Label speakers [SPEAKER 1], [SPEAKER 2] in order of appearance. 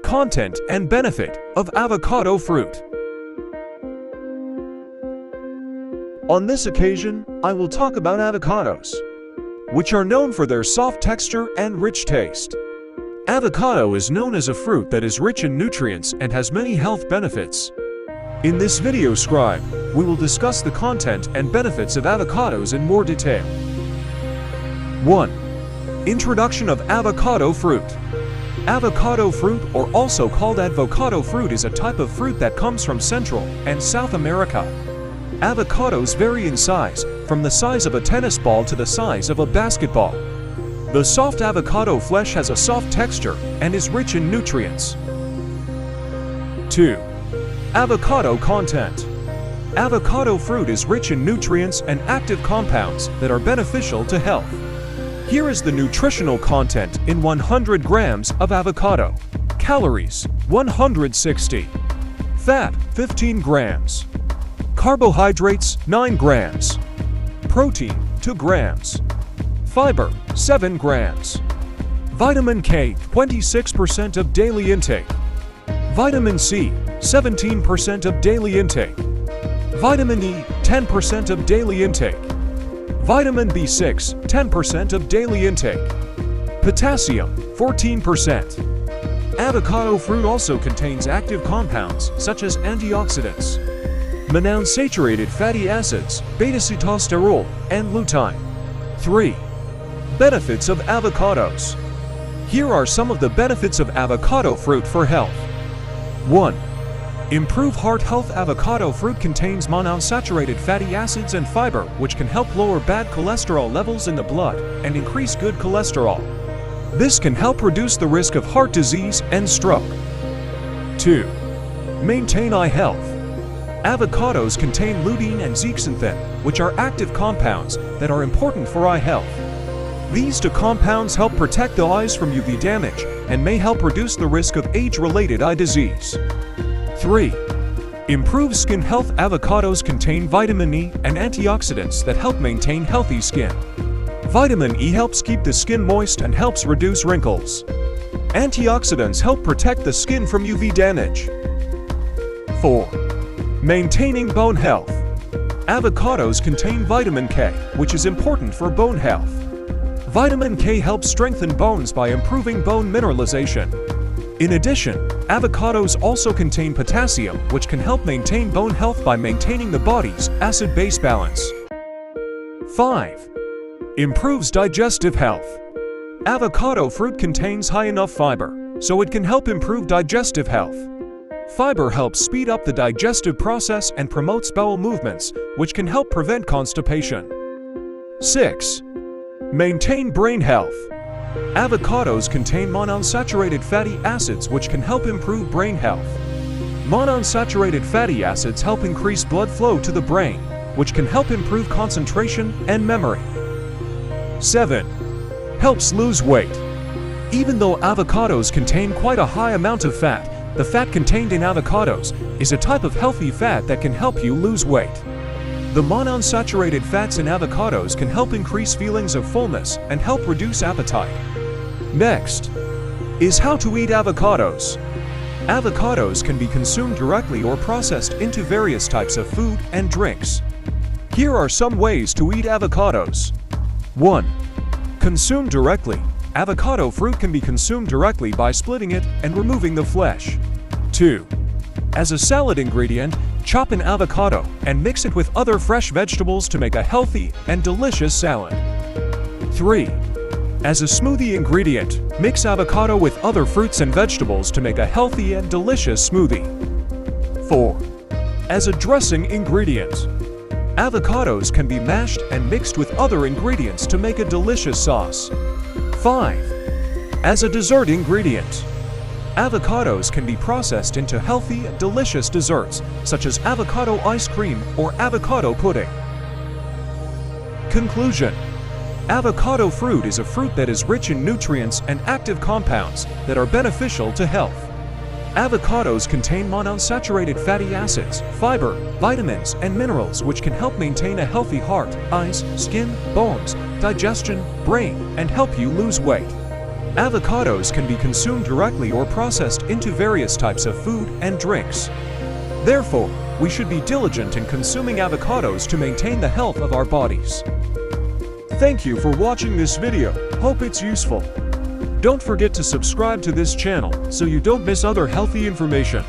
[SPEAKER 1] content and benefit of avocado fruit. On this occasion, I will talk about avocados, which are known for their soft texture and rich taste. Avocado is known as a fruit that is rich in nutrients and has many health benefits. In this video scribe, we will discuss the content and benefits of avocados in more detail. 1. Introduction of avocado fruit. Avocado fruit, or also called avocado fruit, is a type of fruit that comes from Central and South America. Avocados vary in size, from the size of a tennis ball to the size of a basketball. The soft avocado flesh has a soft texture and is rich in nutrients. 2. Avocado content. Avocado fruit is rich in nutrients and active compounds that are beneficial to health. Here is the nutritional content in 100 grams of avocado. Calories, 160. Fat, 15 grams. Carbohydrates, 9 grams. Protein, 2 grams. Fiber, 7 grams. Vitamin K, 26% of daily intake. Vitamin C, 17% of daily intake. Vitamin E, 10% of daily intake. Vitamin B6, 10% of daily intake. Potassium, 14%. Avocado fruit also contains active compounds such as antioxidants, monounsaturated fatty acids, beta-sitosterol, and lutein. 3. Benefits of avocados. Here are some of the benefits of avocado fruit for health. 1. Improve heart health. Avocado fruit contains monounsaturated fatty acids and fiber, which can help lower bad cholesterol levels in the blood and increase good cholesterol. This can help reduce the risk of heart disease and stroke. 2. Maintain eye health. Avocados contain lutein and zeaxanthin, which are active compounds that are important for eye health. These two compounds help protect the eyes from UV damage and may help reduce the risk of age-related eye disease. 3. Improve skin health. Avocados contain vitamin E and antioxidants that help maintain healthy skin. Vitamin E helps keep the skin moist and helps reduce wrinkles. Antioxidants help protect the skin from UV damage. 4. Maintaining bone health. Avocados contain vitamin K, which is important for bone health. Vitamin K helps strengthen bones by improving bone mineralization. In addition, avocados also contain potassium, which can help maintain bone health by maintaining the body's acid-base balance. 5. Improves digestive health. Avocado fruit contains high enough fiber, so it can help improve digestive health. Fiber helps speed up the digestive process and promotes bowel movements, which can help prevent constipation. 6. Maintain brain health. Avocados contain monounsaturated fatty acids, which can help improve brain health. Monounsaturated fatty acids help increase blood flow to the brain, which can help improve concentration and memory. 7. Helps lose weight. Even though avocados contain quite a high amount of fat, the fat contained in avocados is a type of healthy fat that can help you lose weight. The monounsaturated fats in avocados can help increase feelings of fullness and help reduce appetite. Next is how to eat avocados. Avocados can be consumed directly or processed into various types of food and drinks. Here are some ways to eat avocados. 1. Consume directly. Avocado fruit can be consumed directly by splitting it and removing the flesh. 2. As a salad ingredient, chop an avocado and mix it with other fresh vegetables to make a healthy and delicious salad. 3. As a smoothie ingredient, mix avocado with other fruits and vegetables to make a healthy and delicious smoothie. 4. As a dressing ingredient, avocados can be mashed and mixed with other ingredients to make a delicious sauce. 5. As a dessert ingredient, avocados can be processed into healthy and delicious desserts, such as avocado ice cream or avocado pudding. Conclusion: avocado fruit is a fruit that is rich in nutrients and active compounds that are beneficial to health. Avocados contain monounsaturated fatty acids, fiber, vitamins, and minerals which can help maintain a healthy heart, eyes, skin, bones, digestion, brain, and help you lose weight. Avocados can be consumed directly or processed into various types of food and drinks. Therefore, we should be diligent in consuming avocados to maintain the health of our bodies. Thank you for watching this video. Hope it's useful. Don't forget to subscribe to this channel so you don't miss other healthy information.